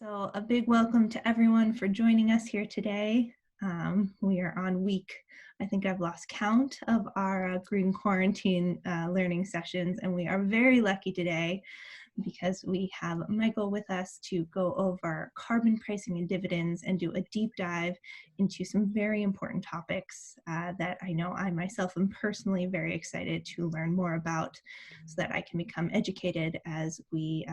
So a big welcome to everyone for joining us here today. We are on week, I think I've lost count of our green quarantine learning sessions, and we are very lucky today because we have Michael with us to go over carbon pricing and dividends and do a deep dive into some very important topics that I know I myself am personally very excited to learn more about so that I can become educated as we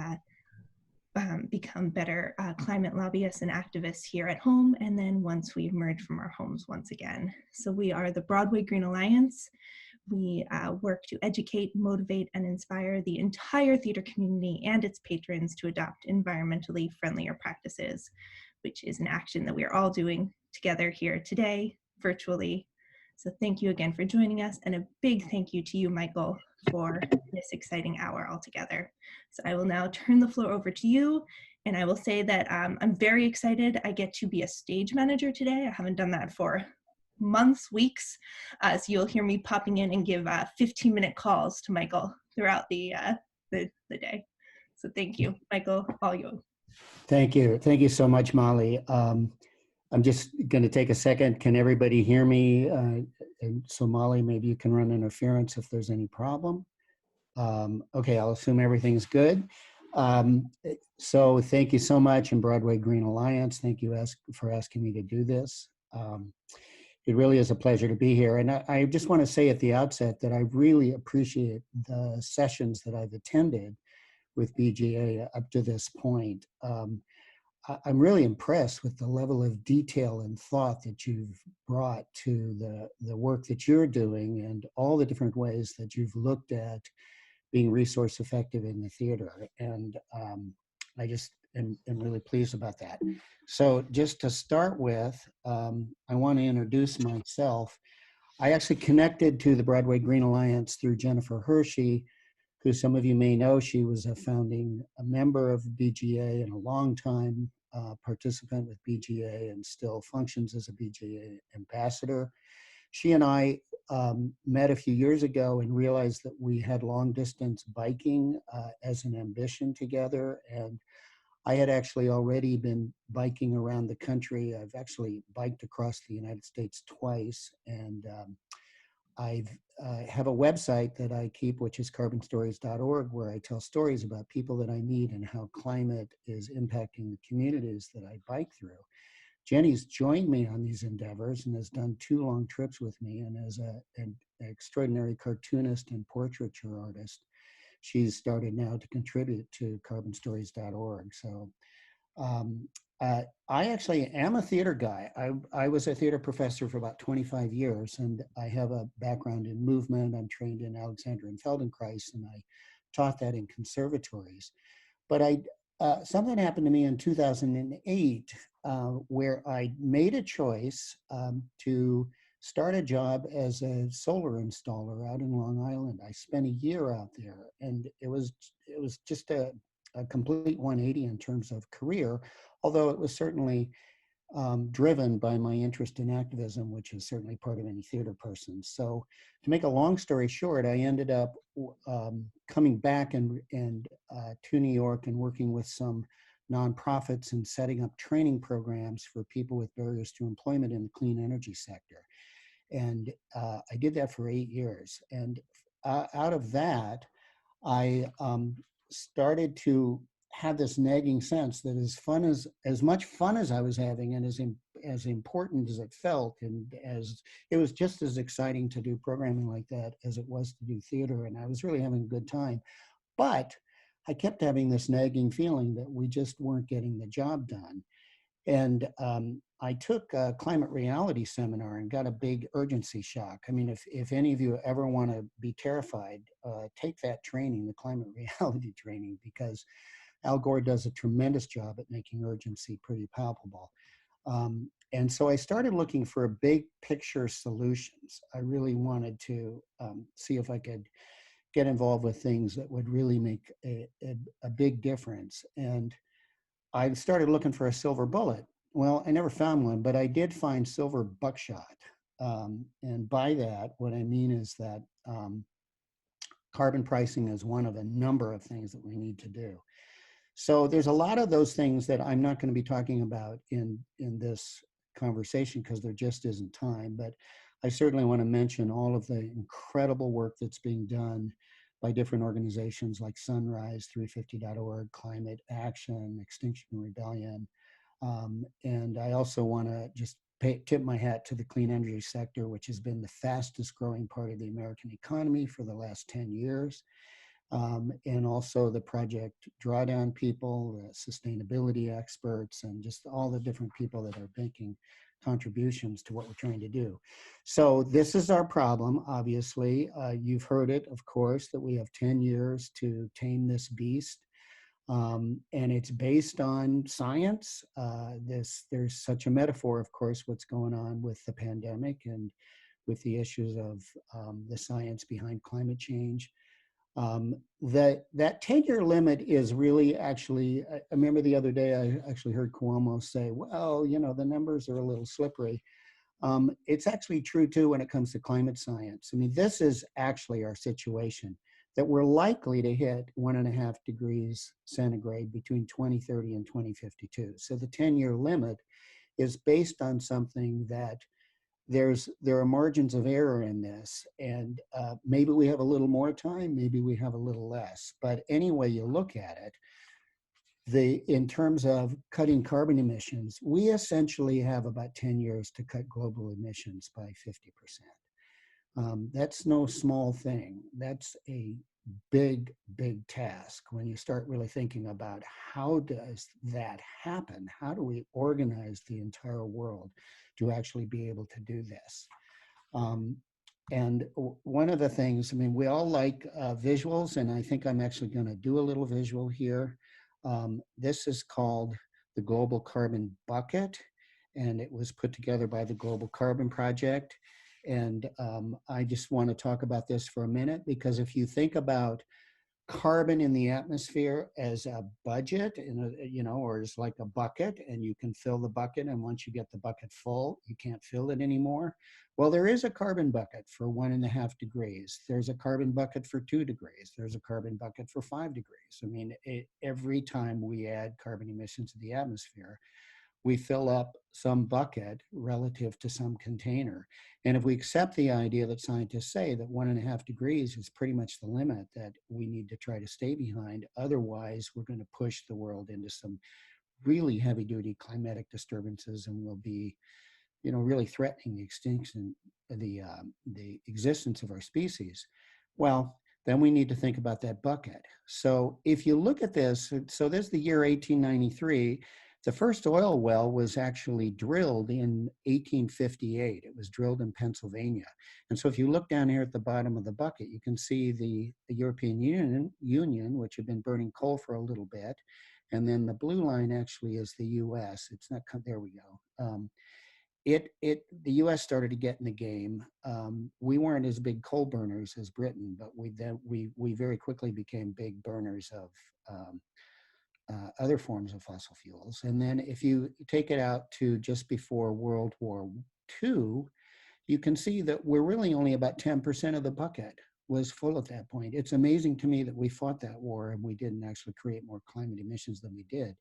become better climate lobbyists and activists here at home, and then once we emerge from our homes once again. So we are the Broadway Green Alliance. We work to educate, motivate, and inspire the entire theater community and its patrons to adopt environmentally friendlier practices, which is an action that we are all doing together here today, virtually. So thank you again for joining us, and a big thank you to you, Michael, for this exciting hour altogether. So I will now turn the floor over to you, and I will say that I'm very excited. I get to be a stage manager today. I haven't done that for months, weeks, so you'll hear me popping in and give 15-minute calls to Michael throughout the day. So thank you, Michael, all you. Thank you. Thank you so much, Molly. I'm just going to take a second. Can everybody hear me? And so Molly, maybe you can run interference if there's any problem. Okay, I'll assume everything's good. So thank you so much, and Broadway Green Alliance. Thank you for asking me to do this. It really is a pleasure to be here. And I just want to say at the outset that I really appreciate the sessions that I've attended with BGA up to this point. I'm really impressed with the level of detail and thought that you've brought to the work that you're doing and all the different ways that you've looked at being resource effective in the theater. And I just am really pleased about that. So just to start with, I want to introduce myself. I actually connected to the Broadway Green Alliance through Jennifer Hershey, who some of you may know. She was a member of BGA and a long-time participant with BGA and still functions as a BGA ambassador. She and I met a few years ago and realized that we had long-distance biking as an ambition together. And I had actually already been biking around the country. I've actually biked across the United States twice, and I have a website that I keep, which is carbonstories.org, where I tell stories about people that I meet and how climate is impacting the communities that I bike through. Jenny's joined me on these endeavors and has done 2 long trips with me. And as an extraordinary cartoonist and portraiture artist, she's started now to contribute to carbonstories.org. So I actually am a theater guy. I was a theater professor for about 25 years, and I have a background in movement. I'm trained in Alexander and Feldenkrais, and I taught that in conservatories. But something happened to me in 2008 where I made a choice to start a job as a solar installer out in Long Island. I spent a year out there, and it was just a complete 180 in terms of career, although it was certainly driven by my interest in activism, which is certainly part of any theater person. So to make a long story short, I ended up coming back to New York and working with some nonprofits and setting up training programs for people with barriers to employment in the clean energy sector. And I did that for 8 years. And out of that, I started to have this nagging sense that as much fun as I was having and as important as it felt, and as it was just as exciting to do programming like that as it was to do theater, and I was really having a good time. But I kept having this nagging feeling that we just weren't getting the job done. And I took a climate reality seminar and got a big urgency shock. I mean, if any of you ever want to be terrified, take that training, the climate reality training, because Al Gore does a tremendous job at making urgency pretty palpable. And so I started looking for big picture solutions. I really wanted to see if I could get involved with things that would really make a big difference. And I started looking for a silver bullet. Well, I never found one, but I did find silver buckshot. And by that, what I mean is that carbon pricing is one of a number of things that we need to do. So there's a lot of those things that I'm not going to be talking about in this conversation because there just isn't time. But I certainly want to mention all of the incredible work that's being done by different organizations like Sunrise, 350.org, Climate Action, Extinction Rebellion. And I also want to just tip my hat to the clean energy sector, which has been the fastest growing part of the American economy for the last 10 years. And also the project drawdown people, the sustainability experts, and just all the different people that are making contributions to what we're trying to do. So this is our problem, obviously. You've heard it, of course, that we have 10 years to tame this beast. And it's based on science. There's such a metaphor, of course, what's going on with the pandemic and with the issues of the science behind climate change. That 10-year limit is really actually, I remember the other day, I actually heard Cuomo say, well, you know, the numbers are a little slippery. It's actually true too when it comes to climate science. I mean, this is actually our situation, that we're likely to hit 1.5 degrees centigrade between 2030 and 2052. So the 10-year limit is based on something that there are margins of error in this, and maybe we have a little more time, maybe we have a little less. But any way you look at it, in terms of cutting carbon emissions, we essentially have about 10 years to cut global emissions by 50%. That's no small thing. That's a big, big task when you start really thinking about how does that happen? How do we organize the entire world to actually be able to do this? Um, and one of the things, I mean, we all like visuals, and I think I'm actually going to do a little visual here. This is called the Global Carbon Bucket, and it was put together by the Global Carbon Project. And I just want to talk about this for a minute, because if you think about carbon in the atmosphere as a budget, you know, or as like a bucket, and you can fill the bucket, and once you get the bucket full, you can't fill it anymore. Well, there is a carbon bucket for 1.5 degrees. There's a carbon bucket for 2 degrees. There's a carbon bucket for 5 degrees. I mean, every time we add carbon emissions to the atmosphere, we fill up some bucket relative to some container. And if we accept the idea that scientists say that 1.5 degrees is pretty much the limit that we need to try to stay behind, otherwise we're going to push the world into some really heavy duty climatic disturbances, and we'll be, you know, really threatening the extinction, the existence of our species. Well, then we need to think about that bucket. So if you look at this, so there's the year 1893. The first oil well was actually drilled in 1858. It was drilled in Pennsylvania. And so if you look down here at the bottom of the bucket, you can see the European Union, which had been burning coal for a little bit. And then the blue line actually is the US. It's not, there we go. The U.S. started to get in the game. We weren't as big coal burners as Britain, but we very quickly became big burners of other forms of fossil fuels. And then if you take it out to just before World War II, you can see that we're really only about 10% of the bucket was full at that point. It's amazing to me that we fought that war and we didn't actually create more climate emissions than we did.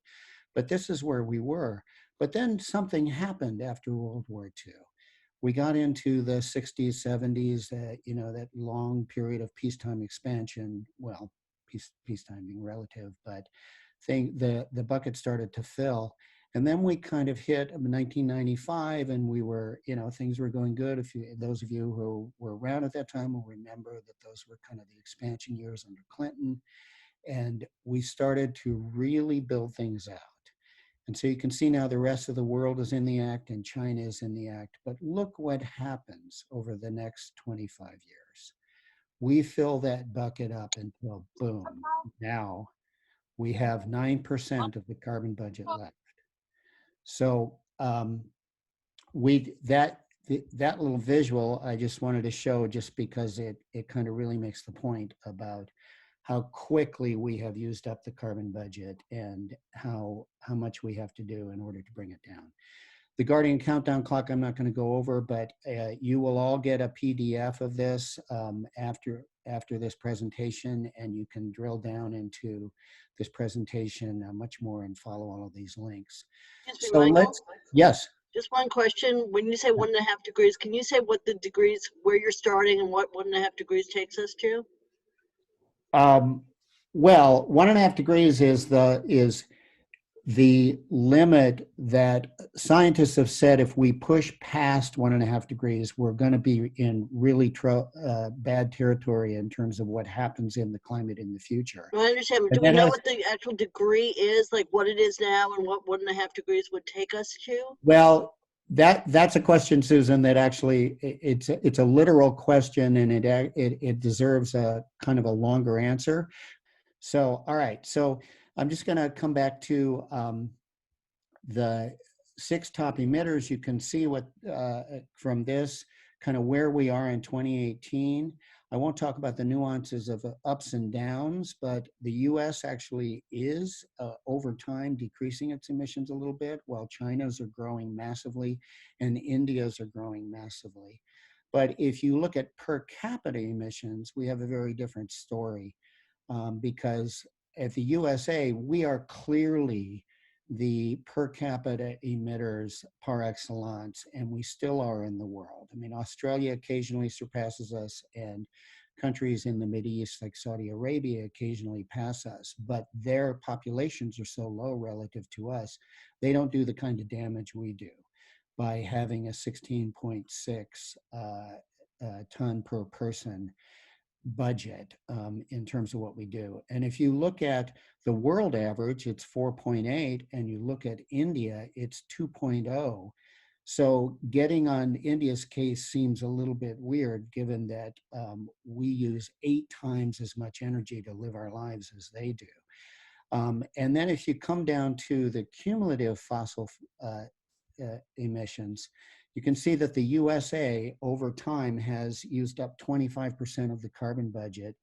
But this is where we were. But then something happened after World War II. We got into the 60s, 70s, you know, that long period of peacetime expansion. Well, peacetime being relative, but the bucket started to fill. And then we kind of hit 1995, and we were, you know, things were going good. Those of you who were around at that time will remember that those were kind of the expansion years under Clinton. And we started to really build things out. And so you can see now the rest of the world is in the act and China is in the act. But look what happens over the next 25 years. We fill that bucket up until boom, now we have 9% of the carbon budget left. So that little visual I just wanted to show, just because it kind of really makes the point about how quickly we have used up the carbon budget and how much we have to do in order to bring it down. The Guardian countdown clock, I'm not going to go over, but you will all get a PDF of this after this presentation, and you can drill down into this presentation much more and follow all of these links. Excuse me, So Michael. yes. Just one question. When you say 1.5 degrees, can you say what the degrees, where you're starting and what 1.5 degrees takes us to? Well, 1.5 degrees is the limit that scientists have said if we push past 1.5 degrees, we're going to be in really bad territory in terms of what happens in the climate in the future. I understand, but do we know what the actual degree is, like what it is now and what 1.5 degrees would take us to? Well, that's a question, Susan, that actually it's a literal question, and it deserves a kind of a longer answer. So, all right. So I'm just going to come back to the 6 top emitters. You can see what from this kind of where we are in 2018. I won't talk about the nuances of ups and downs, but the US actually is over time decreasing its emissions a little bit, while China's are growing massively and India's are growing massively. But if you look at per capita emissions, we have a very different story because at the USA, we are clearly the per capita emitters par excellence, and we still are in the world. I mean, Australia occasionally surpasses us, and countries in the Mideast like Saudi Arabia occasionally pass us, but their populations are so low relative to us, they don't do the kind of damage we do by having a 16.6 ton per person budget in terms of what we do. And if you look at the world average, it's 4.8, and you look at India, it's 2.0. So getting on India's case seems a little bit weird, given that we use 8 times as much energy to live our lives as they do. And then if you come down to the cumulative fossil emissions, you can see that the USA over time has used up 25% of the carbon budget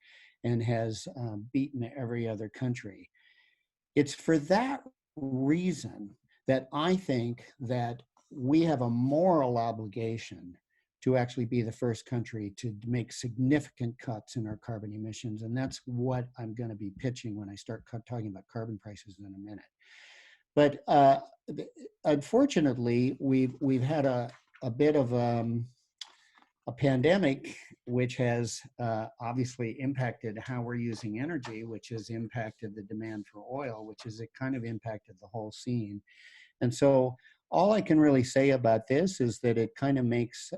and has beaten every other country. It's for that reason that I think that we have a moral obligation to actually be the first country to make significant cuts in our carbon emissions. And that's what I'm going to be pitching when I start talking about carbon prices in a minute. But unfortunately, we've had a bit of a pandemic, which has obviously impacted how we're using energy, which has impacted the demand for oil, which has kind of impacted the whole scene. And so all I can really say about this is that it kind of makes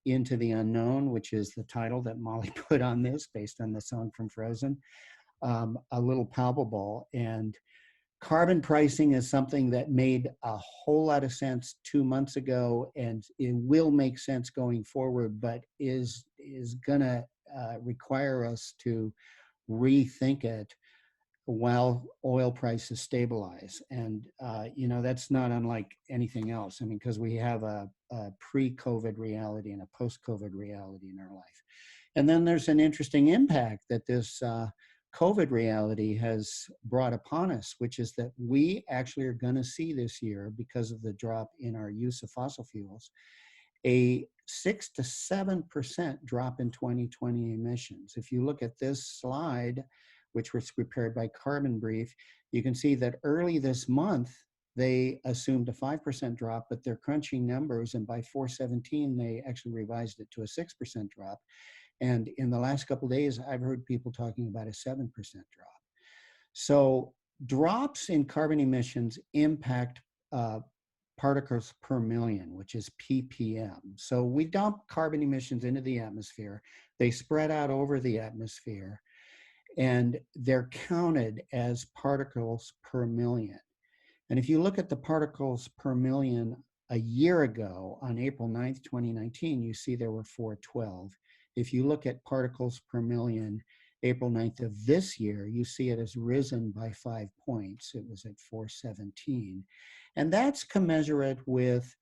Into the Unknown, which is the title that Molly put on this based on the song from Frozen, a little palpable. And carbon pricing is something that made a whole lot of sense 2 months ago, and it will make sense going forward, but is going to require us to rethink it while oil prices stabilize. And, you know, that's not unlike anything else. I mean, because we have a pre-COVID reality and a post-COVID reality in our life. And then there's an interesting impact that this COVID reality has brought upon us, which is that we actually are going to see this year, because of the drop in our use of fossil fuels, a 6 to 7% drop in 2020 emissions. If you look at this slide, which was prepared by Carbon Brief, you can see that early this month, they assumed a 5% drop, but they're crunching numbers, and by 4/17, they actually revised it to a 6% drop. And in the last couple of days, I've heard people talking about a 7% drop. So drops in carbon emissions impact particles per million, which is ppm. So we dump carbon emissions into the atmosphere. They spread out over the atmosphere, and they're counted as particles per million. And if you look at the particles per million a year ago, on April 9th, 2019, you see there were 412. If you look at particles per million, April 9th of this year, you see it has risen by 5 points. It was at 417. And that's commensurate with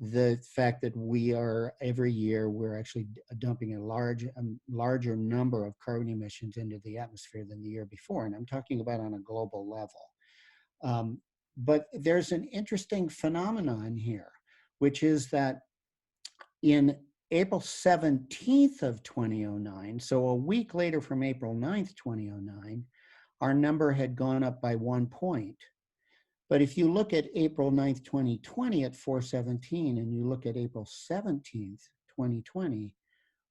the fact that we are, every year, we're actually dumping a larger number of carbon emissions into the atmosphere than the year before. And I'm talking about on a global level. But there's an interesting phenomenon here, which is that in April 17th of 2009, so a week later from April 9th, 2009, our number had gone up by 1 point. But if you look at April 9th, 2020 at 417, and you look at April 17th, 2020,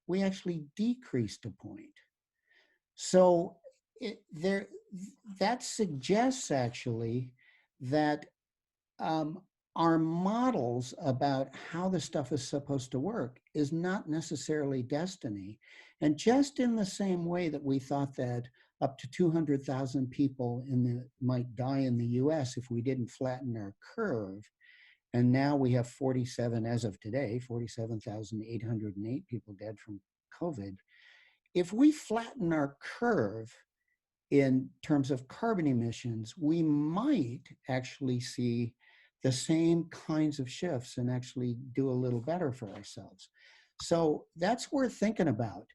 we actually decreased a point. So that suggests actually that our models about how the stuff is supposed to work is not necessarily destiny. And just in the same way that we thought that up to 200,000 people might die in the US if we didn't flatten our curve, and now we have 47, as of today, 47,808 people dead from COVID. If we flatten our curve in terms of carbon emissions, we might actually see the same kinds of shifts and actually do a little better for ourselves. So that's worth thinking about.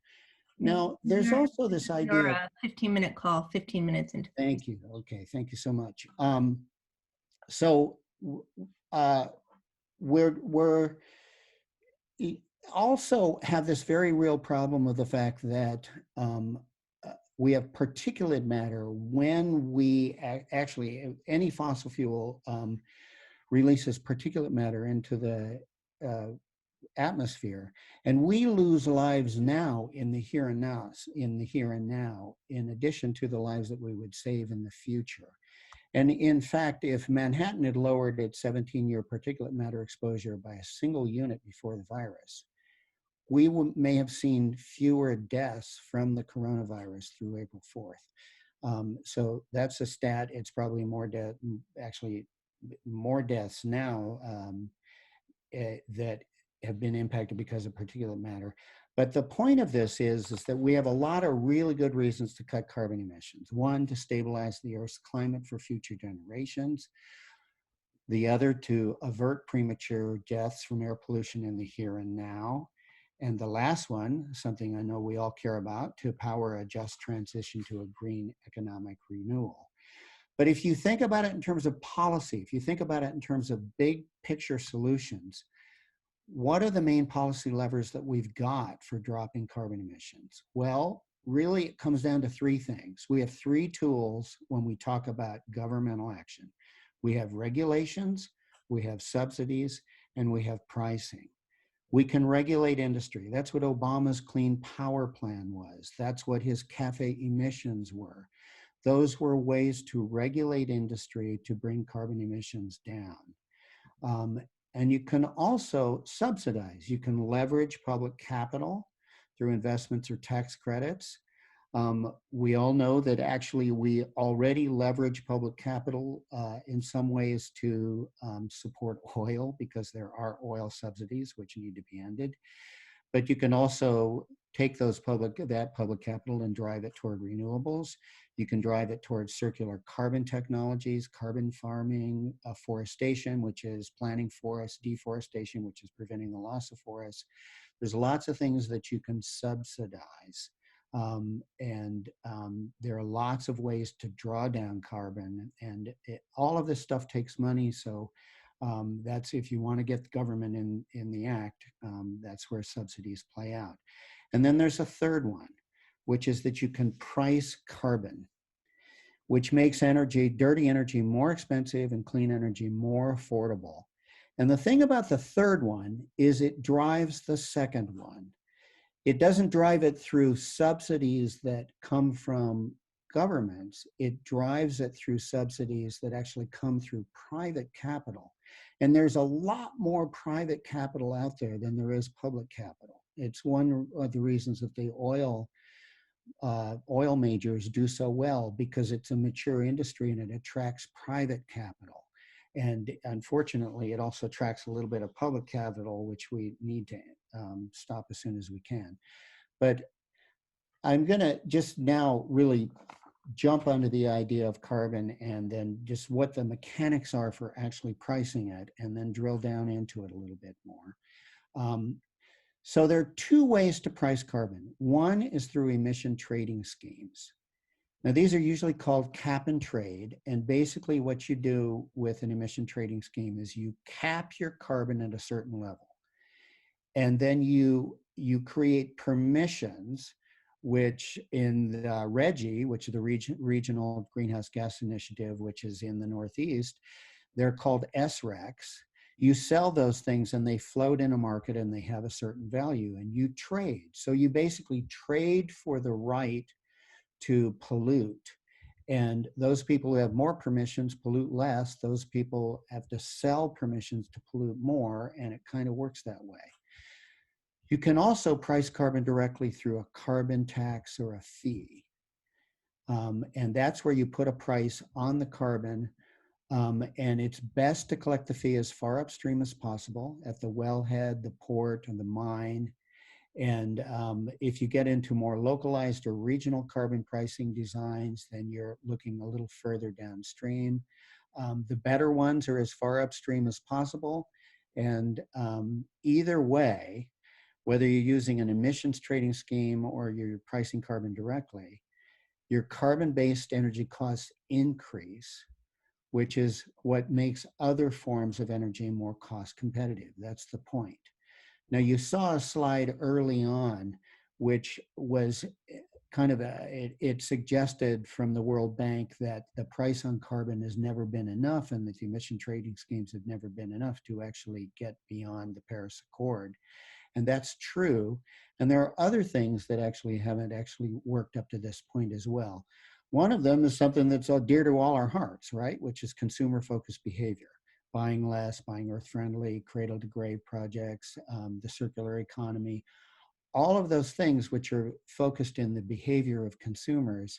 Now, there's also this idea of 15-minute call, 15 minutes into. Thank you. Okay, thank you so much. So we're also have this very real problem of the fact that we have particulate matter when we actually, any fossil fuel releases particulate matter into the atmosphere, and we lose lives now in the here and now, in addition to the lives that we would save in the future. And in fact, if Manhattan had lowered its 17-year particulate matter exposure by a single unit before the virus, we may have seen fewer deaths from the coronavirus through April 4th. So that's a stat. It's probably more deaths now that have been impacted because of particulate matter. But the point of this is that we have a lot of really good reasons to cut carbon emissions. One, to stabilize the Earth's climate for future generations. The other, to avert premature deaths from air pollution in the here and now. And the last one, something I know we all care about, to power a just transition to a green economic renewal. But if you think about it in terms of policy, if you think about it in terms of big picture solutions, what are the main policy levers that we've got for dropping carbon emissions? Well, really it comes down to three things. We have three tools when we talk about governmental action. We have regulations, we have subsidies, and we have pricing. We can regulate industry. That's what Obama's Clean Power Plan was. That's what his CAFE emissions were. Those were ways to regulate industry to bring carbon emissions down. And you can also subsidize. You can leverage public capital through investments or tax credits. We all know that actually we already leverage public capital in some ways to support oil, because there are oil subsidies which need to be ended. But you can also take that public capital and drive it toward renewables. You can drive it towards circular carbon technologies, carbon farming, forestation, which is planting forests, deforestation, which is preventing the loss of forests. There's lots of things that you can subsidize. There are lots of ways to draw down carbon, and all of this stuff takes money. So that's, if you want to get the government in the act, that's where subsidies play out. And then there's a third one, which is that you can price carbon, which makes dirty energy more expensive and clean energy more affordable. And the thing about the third one is it drives the second one. It doesn't drive it through subsidies that come from governments. It drives it through subsidies that actually come through private capital. And there's a lot more private capital out there than there is public capital. It's one of the reasons that the oil majors do so well, because it's a mature industry and it attracts private capital. And unfortunately, it also attracts a little bit of public capital, which we need to stop as soon as we can. But I'm going to just now really jump onto the idea of carbon, and then just what the mechanics are for actually pricing it, and then drill down into it a little bit more. So there are two ways to price carbon. One is through emission trading schemes. Now, these are usually called cap and trade. And basically what you do with an emission trading scheme is you cap your carbon at a certain level. And then you create permissions, which in the RGGI, which is the Regional Greenhouse Gas Initiative, which is in the Northeast, they're called SRECs. You sell those things and they float in a market and they have a certain value and you trade. So you basically trade for the right to pollute. And those people who have more permissions pollute less. Those people have to sell permissions to pollute more, and it kind of works that way. You can also price carbon directly through a carbon tax or a fee. And that's where you put a price on the carbon. And it's best to collect the fee as far upstream as possible at the wellhead, the port, and the mine. And if you get into more localized or regional carbon pricing designs, then you're looking a little further downstream. The better ones are as far upstream as possible. And either way, whether you're using an emissions trading scheme or you're pricing carbon directly, your carbon-based energy costs increase, which is what makes other forms of energy more cost competitive. That's the point. Now, you saw a slide early on, which was kind of it suggested from the World Bank that the price on carbon has never been enough and that the emission trading schemes have never been enough to actually get beyond the Paris Accord. And that's true. And there are other things that actually haven't actually worked up to this point as well. One of them is something that's dear to all our hearts, right? Which is consumer-focused behavior. Buying less, buying earth-friendly, cradle-to-grave projects, the circular economy. All of those things which are focused in the behavior of consumers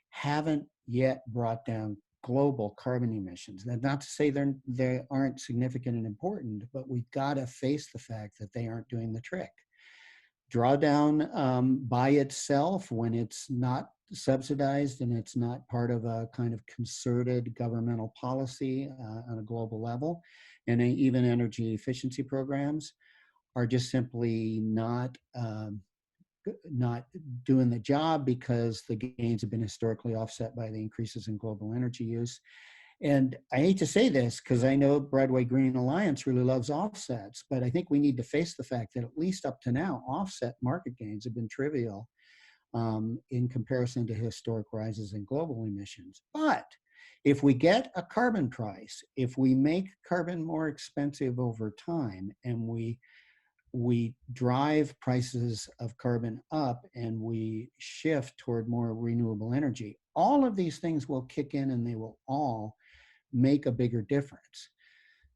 haven't yet brought down global carbon emissions. That's not to say they aren't significant and important, but we've got to face the fact that they aren't doing the trick. Drawdown by itself, when it's not subsidized and it's not part of a kind of concerted governmental policy on a global level, and even energy efficiency programs are just simply not doing the job because the gains have been historically offset by the increases in global energy use. And I hate to say this because I know Broadway Green Alliance really loves offsets, but I think we need to face the fact that at least up to now, offset market gains have been trivial in comparison to historic rises in global emissions. But if we get a carbon price, if we make carbon more expensive over time and we drive prices of carbon up and we shift toward more renewable energy, all of these things will kick in and they will all make a bigger difference.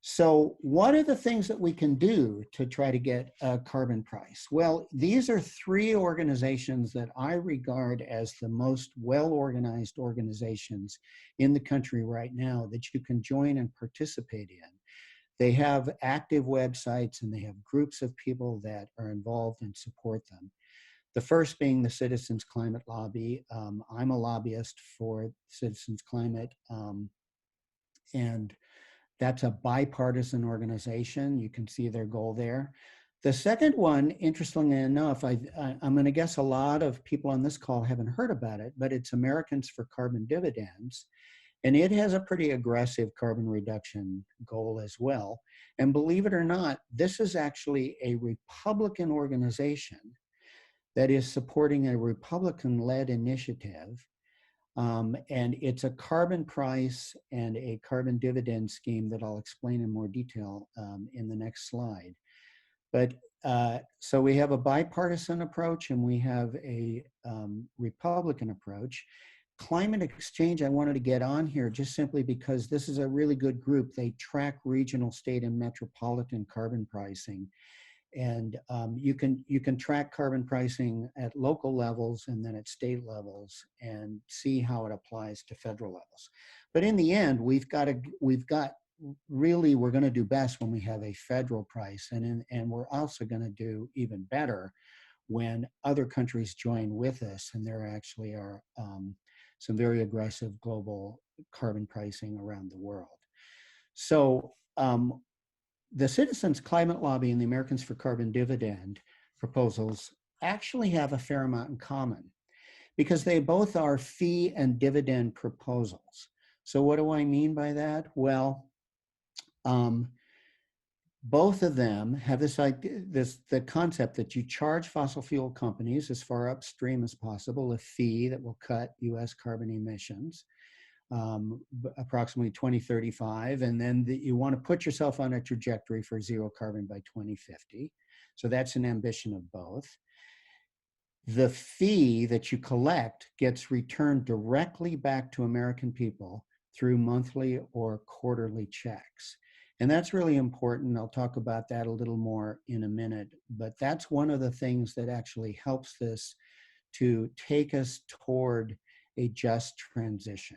So what are the things that we can do to try to get a carbon price? Well, these are three organizations that I regard as the most well-organized organizations in the country right now that you can join and participate in. They have active websites and they have groups of people that are involved and support them. The first being the Citizens Climate Lobby. I'm a lobbyist for Citizens Climate, and that's a bipartisan organization. You can see their goal there. The second one, interestingly enough, I'm going to guess a lot of people on this call haven't heard about it, but it's Americans for Carbon Dividends. And it has a pretty aggressive carbon reduction goal as well. And believe it or not, this is actually a Republican organization that is supporting a Republican-led initiative. And it's a carbon price and a carbon dividend scheme that I'll explain in more detail in the next slide. But so we have a bipartisan approach and we have a Republican approach. Climate Exchange, I wanted to get on here just simply because this is a really good group. They track regional, state, and metropolitan carbon pricing. And you can track carbon pricing at local levels and then at state levels and see how it applies to federal levels. But in the end, we're going to do best when we have a federal price, and we're also going to do even better when other countries join with us, and there actually are some very aggressive global carbon pricing around the world. So the Citizens Climate Lobby and the Americans for Carbon Dividend proposals actually have a fair amount in common because they both are fee and dividend proposals. So what do I mean by that? Well, both of them have this idea, the concept that you charge fossil fuel companies as far upstream as possible a fee that will cut U.S. carbon emissions approximately 2035, and then you want to put yourself on a trajectory for zero carbon by 2050. So that's an ambition of both. The fee that you collect gets returned directly back to American people through monthly or quarterly checks. And that's really important. I'll talk about that a little more in a minute, but that's one of the things that actually helps this to take us toward a just transition.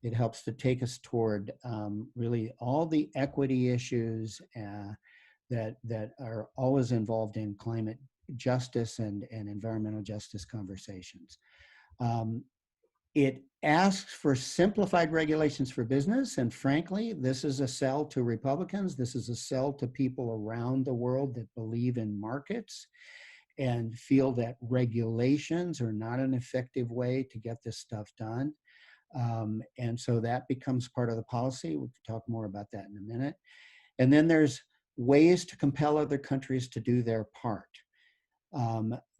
It helps to take us toward really all the equity issues that are always involved in climate justice and environmental justice conversations. It asks for simplified regulations for business, and frankly, this is a sell to Republicans. This is a sell to people around the world that believe in markets and feel that regulations are not an effective way to get this stuff done. And so that becomes part of the policy. We can talk more about that in a minute. And then there's ways to compel other countries to do their part.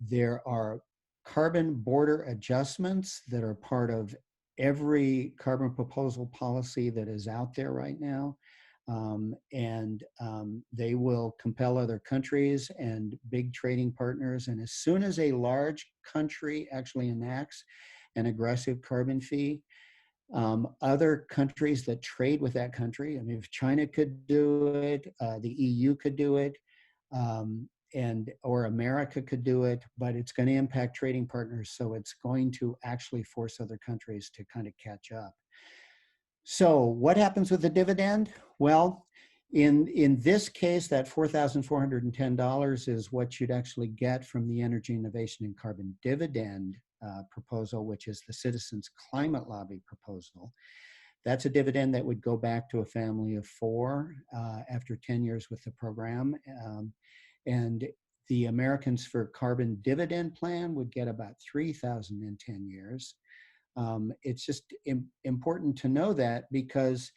There are carbon border adjustments that are part of every carbon proposal policy that is out there right now. They will compel other countries and big trading partners. And as soon as a large country actually enacts an aggressive carbon fee, other countries that trade with that country, I mean, if China could do it, the EU could do it, or America could do it, but it's going to impact trading partners. So it's going to actually force other countries to kind of catch up. So what happens with the dividend? Well, in this case, that $4,410 is what you'd actually get from the Energy Innovation and Carbon Dividend proposal, which is the Citizens Climate Lobby proposal. That's a dividend that would go back to a family of four after 10 years with the program. And the Americans for Carbon Dividend Plan would get about $3,000 in 10 years. It's just important to know that because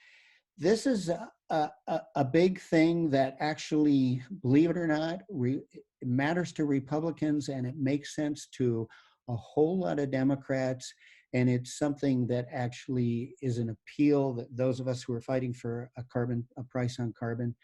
this is a big thing that actually, believe it or not, it matters to Republicans, and it makes sense to a whole lot of Democrats. And it's something that actually is an appeal that those of us who are fighting for a price on carbon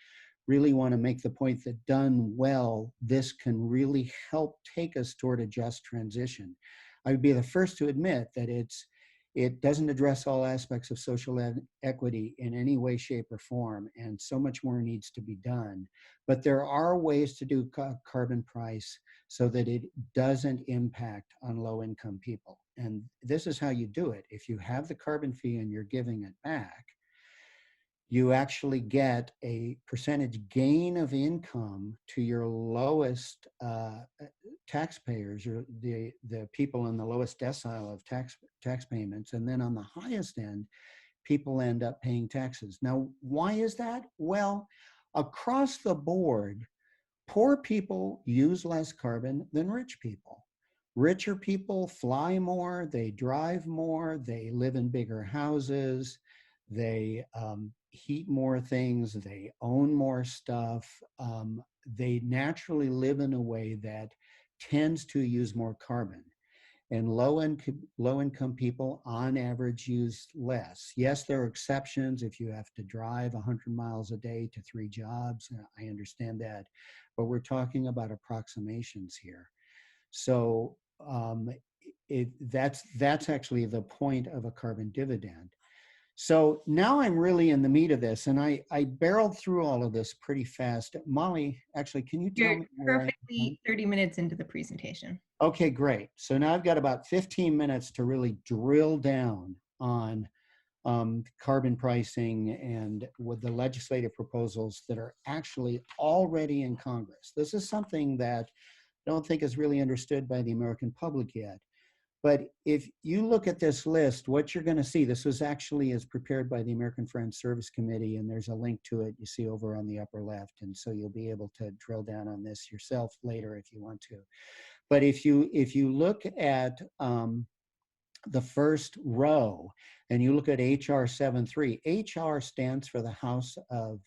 really want to make the point that done well, this can really help take us toward a just transition. I would be the first to admit that it doesn't address all aspects of social equity in any way, shape, or form, and so much more needs to be done. But there are ways to do carbon price so that it doesn't impact on low-income people. And this is how you do it. If you have the carbon fee and you're giving it back, you actually get a percentage gain of income to your lowest taxpayers, the people in the lowest decile of tax payments. And then on the highest end, people end up paying taxes. Now, why is that? Well, across the board, poor people use less carbon than rich people. Richer people fly more, they drive more, they live in bigger houses, they heat more things, they own more stuff. They naturally live in a way that tends to use more carbon. And low-income people, on average, use less. Yes, there are exceptions if you have to drive 100 miles a day to 3 jobs. I understand that. But we're talking about approximations here. So that's actually the point of a carbon dividend. So now I'm really in the meat of this, and I barreled through all of this pretty fast. Molly, actually, can you tell me where perfectly 30 minutes into the presentation. Okay, great. So now I've got about 15 minutes to really drill down on carbon pricing and with the legislative proposals that are actually already in Congress. This is something that I don't think is really understood by the American public yet. But if you look at this list, what you're going to see, this was actually is prepared by the American Friends Service Committee, and there's a link to it you see over on the upper left. And so you'll be able to drill down on this yourself later if you want to. But if you look at the first row and you look at HR 73, HR stands for the House of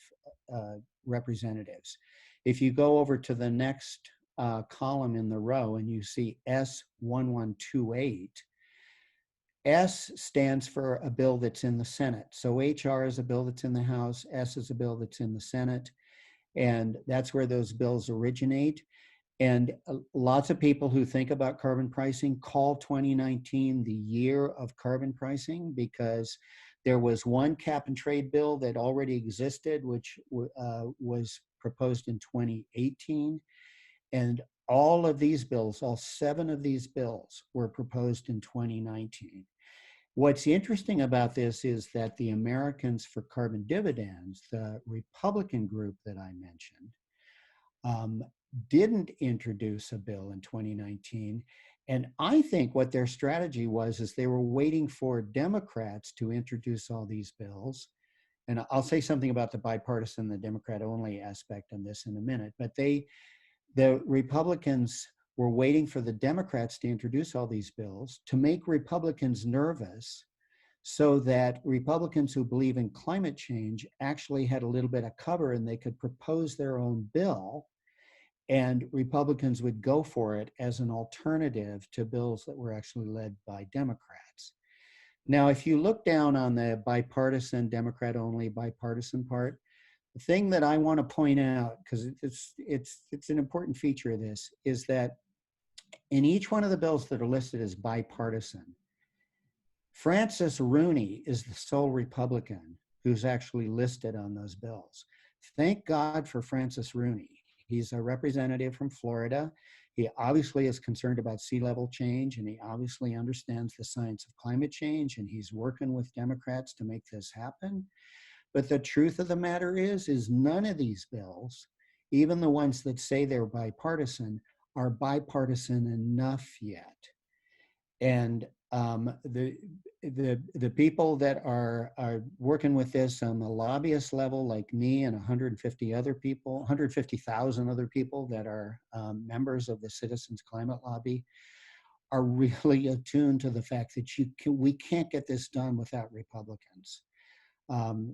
Representatives. If you go over to the next column in the row and you see S1128, S stands for a bill that's in the Senate. So HR is a bill that's in the House, S is a bill that's in the Senate, and that's where those bills originate. And lots of people who think about carbon pricing call 2019 the year of carbon pricing because there was one cap and trade bill that already existed, which was proposed in 2018. And all of these bills, all 7 of these bills were proposed in 2019. What's interesting about this is that the Americans for Carbon Dividends, the Republican group that I mentioned, didn't introduce a bill in 2019. And I think what their strategy was is they were waiting for Democrats to introduce all these bills. And I'll say something about the bipartisan, the Democrat only aspect on this in a minute, but the Republicans were waiting for the Democrats to introduce all these bills to make Republicans nervous so that Republicans who believe in climate change actually had a little bit of cover and they could propose their own bill and Republicans would go for it as an alternative to bills that were actually led by Democrats. Now, if you look down on the bipartisan, Democrat only bipartisan part, the thing that I want to point out, because it's an important feature of this, is that in each one of the bills that are listed as bipartisan, Francis Rooney is the sole Republican who's actually listed on those bills. Thank God for Francis Rooney. He's a representative from Florida. He obviously is concerned about sea level change, and he obviously understands the science of climate change, and he's working with Democrats to make this happen. But the truth of the matter is none of these bills, even the ones that say they're bipartisan, are bipartisan enough yet. And the people that are working with this on the lobbyist level, like me and 150 other people, 150,000 other people that are members of the Citizens Climate Lobby, are really attuned to the fact that we can't get this done without Republicans.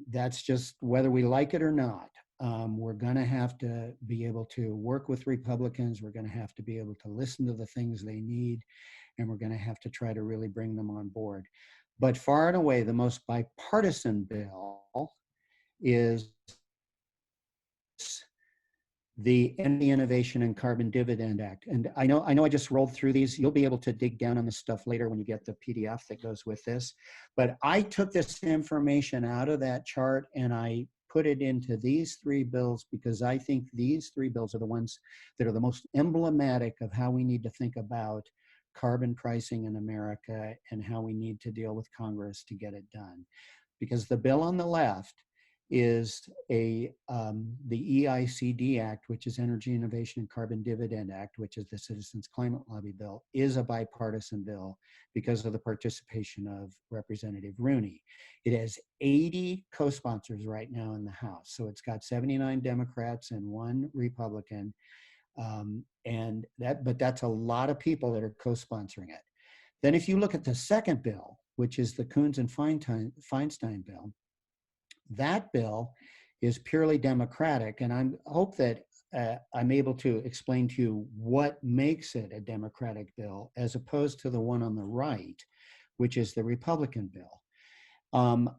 That's just whether we like it or not. We're going to have to be able to work with Republicans. We're going to have to be able to listen to the things they need, and we're going to have to try to really bring them on board. But far and away, the most bipartisan bill is the Energy Innovation and Carbon Dividend Act. And I know I just rolled through these. You'll be able to dig down on this stuff later when you get the PDF that goes with this. But I took this information out of that chart and I put it into these 3 bills because I think these 3 bills are the ones that are the most emblematic of how we need to think about carbon pricing in America and how we need to deal with Congress to get it done. Because the bill on the left is the EICD Act, which is Energy Innovation and Carbon Dividend Act, which is the Citizens Climate Lobby bill, is a bipartisan bill because of the participation of Representative Rooney. It has 80 co-sponsors right now in the House. So it's got 79 Democrats and 1 Republican. But that's a lot of people that are co-sponsoring it. Then if you look at the second bill, which is the Coons and Feinstein bill, that bill is purely Democratic, and I hope that I'm able to explain to you what makes it a Democratic bill as opposed to the one on the right, which is the Republican bill.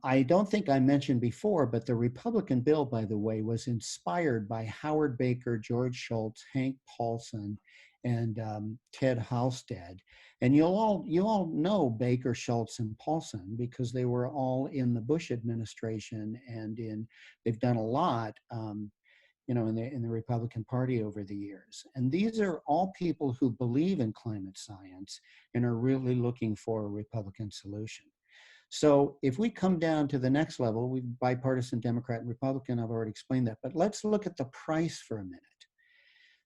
I don't think I mentioned before, but the Republican bill, by the way, was inspired by Howard Baker, George Shultz, Hank Paulson, and Ted Halstead. And you all know Baker, Shultz, and Paulson because they were all in the Bush administration, and they've done a lot, in the Republican Party over the years. And these are all people who believe in climate science and are really looking for a Republican solution. So if we come down to the next level, we've bipartisan, Democrat, and Republican. I've already explained that, but let's look at the price for a minute.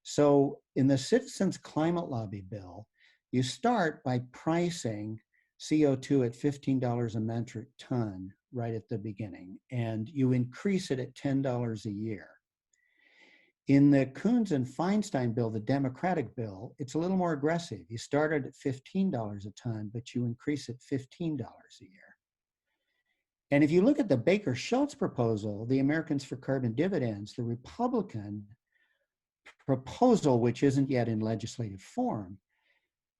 So in the Citizens Climate Lobby bill, you start by pricing CO2 at $15 a metric ton right at the beginning, and you increase it at $10 a year. In the Coons and Feinstein bill, the Democratic bill, it's a little more aggressive. You started at $15 a ton, but you increase it $15 a year. And if you look at the Baker-Schultz proposal, the Americans for Carbon Dividends, the Republican proposal, which isn't yet in legislative form,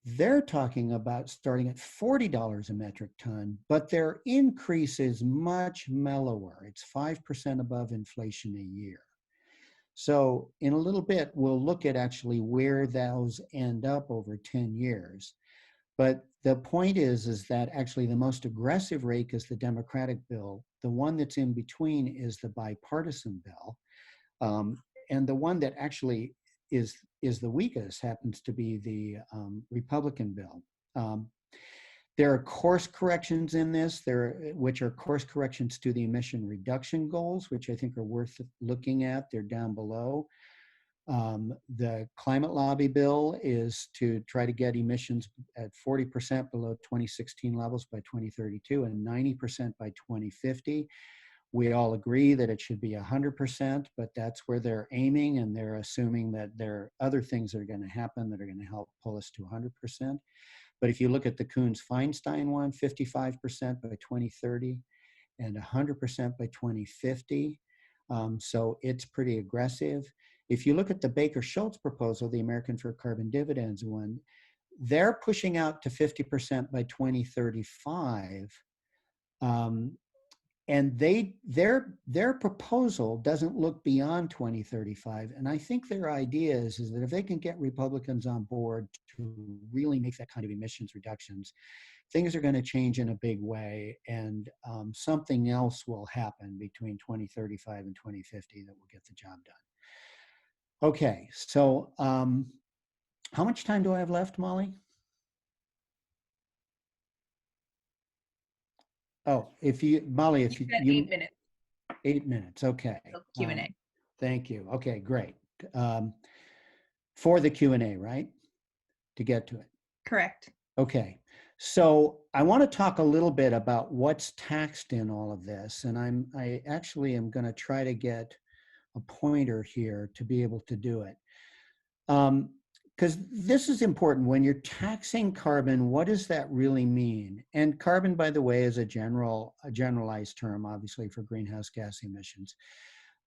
they're talking about starting at $40 a metric ton, but their increase is much mellower. It's 5% above inflation a year. So in a little bit, we'll look at actually where those end up over 10 years. But the point is that actually the most aggressive rate is the Democratic bill. The one that's in between is the bipartisan bill. And the one that actually is the weakest happens to be the Republican bill. There are course corrections in this, which are course corrections to the emission reduction goals, which I think are worth looking at. They're down below. The climate lobby bill is to try to get emissions at 40% below 2016 levels by 2032 and 90% by 2050. We all agree that it should be 100%, but that's where they're aiming, and they're assuming that there are other things that are going to happen that are going to help pull us to 100%. But if you look at the Coons-Feinstein one, 55% by 2030 and 100% by 2050. So it's pretty aggressive. If you look at the Baker-Schultz proposal, the American for Carbon Dividends one, they're pushing out to 50% by 2035. And their proposal doesn't look beyond 2035. And I think their idea is that if they can get Republicans on board to really make that kind of emissions reductions, things are going to change in a big way, and something else will happen between 2035 and 2050 that will get the job done. Okay, so how much time do I have left, Molly? Oh, Molly, if you 8 minutes. 8 minutes, okay. Q&A. Thank you. Okay, great. For the Q&A, right? To get to it. Correct. Okay, so I want to talk a little bit about what's taxed in all of this, and I actually am going to try to get a pointer here to be able to do it. Because this is important. When you're taxing carbon, what does that really mean? And carbon, by the way, is a generalized term, obviously, for greenhouse gas emissions.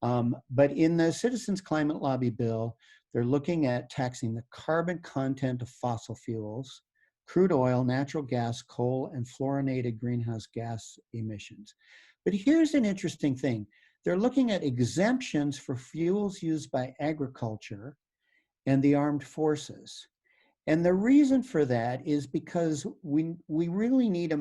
But in the Citizens Climate Lobby bill, they're looking at taxing the carbon content of fossil fuels, crude oil, natural gas, coal, and fluorinated greenhouse gas emissions. But here's an interesting thing. They're looking at exemptions for fuels used by agriculture and the armed forces. And the reason for that is because we really need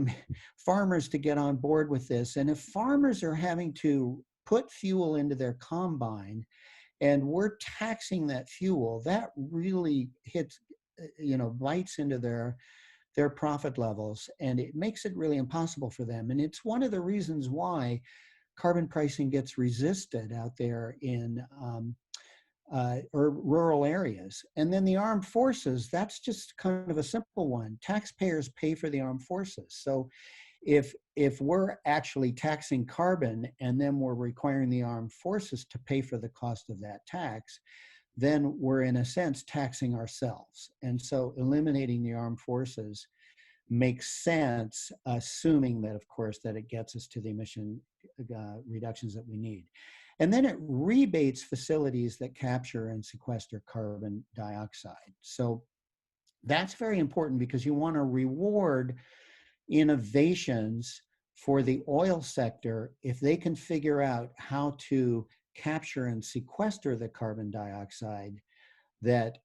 farmers to get on board with this. And if farmers are having to put fuel into their combine and we're taxing that fuel, that really hits, bites into their profit levels, and it makes it really impossible for them. And it's one of the reasons why carbon pricing gets resisted out there in or rural areas. And then the armed forces, that's just kind of a simple one. Taxpayers pay for the armed forces. So if we're actually taxing carbon and then we're requiring the armed forces to pay for the cost of that tax, then we're in a sense taxing ourselves. And so eliminating the armed forces makes sense, assuming that, of course, that it gets us to the emission reductions that we need. And then it rebates facilities that capture and sequester carbon dioxide. So that's very important because you want to reward innovations for the oil sector if they can figure out how to capture and sequester the carbon dioxide that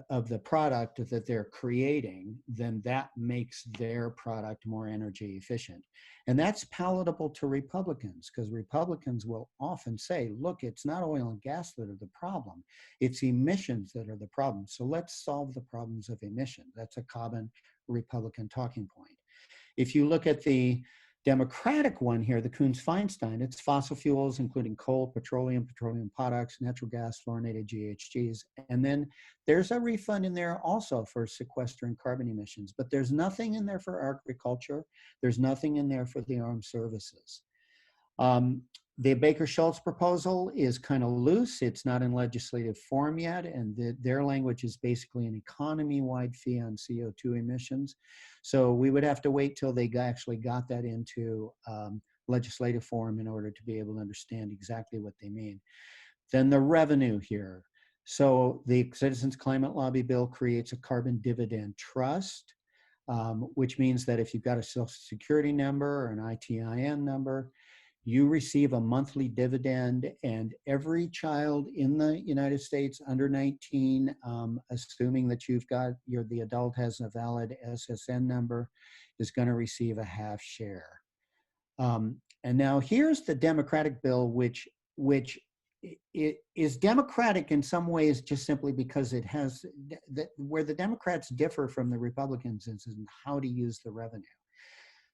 of the product that they're creating, then that makes their product more energy efficient. And that's palatable to Republicans, because Republicans will often say, look, it's not oil and gas that are the problem, it's emissions that are the problem. So let's solve the problems of emission. That's a common Republican talking point. If you look at the Democratic one here, the Coons-Feinstein, it's fossil fuels, including coal, petroleum products, natural gas, fluorinated GHGs. And then there's a refund in there also for sequestering carbon emissions, but there's nothing in there for agriculture. There's nothing in there for the armed services. The Baker-Schultz proposal is kind of loose. It's not in legislative form yet, and their language is basically an economy-wide fee on CO2 emissions. So we would have to wait till they actually got that into legislative form in order to be able to understand exactly what they mean. Then the revenue here. So the Citizens Climate Lobby bill creates a carbon dividend trust, which means that if you've got a Social Security number or an ITIN number, you receive a monthly dividend, and every child in the United States under 19, assuming that the adult has a valid SSN number, is going to receive a half share. And now here's the Democratic bill, which it is Democratic in some ways just simply because it has, where the Democrats differ from the Republicans is in how to use the revenue.